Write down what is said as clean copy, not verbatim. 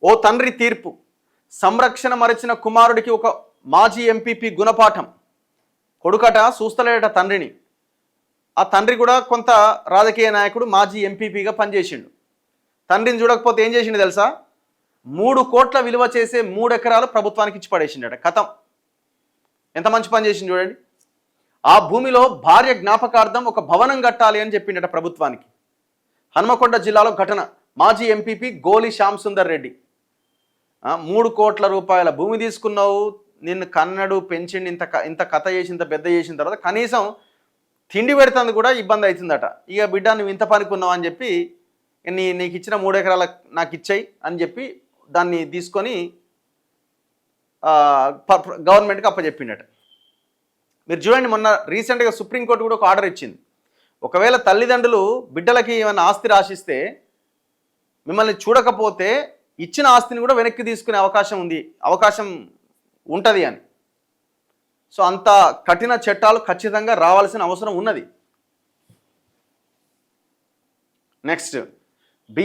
ఓ తండ్రి తీర్పు, సంరక్షణ మరచిన కుమారుడికి ఒక మాజీ ఎంపీపీ గుణపాఠం. కొడుకట చూస్తలేడట తండ్రిని. ఆ తండ్రి కూడా కొంత రాజకీయ నాయకుడు, మాజీ ఎంపీపీగా పనిచేసిండు. తండ్రిని చూడకపోతే ఏం చేసిండు తెలుసా? 3 కోట్ల విలువ చేసే 3 ఎకరాలు ప్రభుత్వానికి ఇచ్చి పడేసిండట. కథం. ఎంత మంచి పని చేసింది చూడండి. ఆ భూమిలో భార్య జ్ఞాపకార్థం ఒక భవనం కట్టాలి అని చెప్పిండట ప్రభుత్వానికి. హన్మకొండ జిల్లాలో ఘటన. మాజీ ఎంపీపీ గోలి శ్యామ్ సుందర్ రెడ్డి. 3 కోట్ల రూపాయల భూమి తీసుకున్నావు, నిన్ను కన్నడు పెంచిండి, ఇంత కథ చేసి ఇంత పెద్ద చేసిన తర్వాత కనీసం తిండి పెడుతుంది కూడా ఇబ్బంది అవుతుందట. ఇక బిడ్డ నువ్వు ఇంత పనికున్నావు అని చెప్పి నీకు ఇచ్చిన 3 ఎకరాల నాకు ఇచ్చాయి అని చెప్పి దాన్ని తీసుకొని గవర్నమెంట్కి అప్పచెప్పిండట. మీరు చూడండి, మొన్న రీసెంట్గా సుప్రీంకోర్టు కూడా ఒక ఆర్డర్ ఇచ్చింది. ఒకవేళ తల్లిదండ్రులు బిడ్డలకి ఏమైనా ఆస్తి రాసిస్తే మిమ్మల్ని చూడకపోతే ఇచ్చిన ఆస్తిని కూడా వెనక్కి తీసుకునే అవకాశం ఉంటుంది అని. సో అంత కఠిన చట్టాలు ఖచ్చితంగా రావాల్సిన అవసరం ఉన్నది. నెక్స్ట్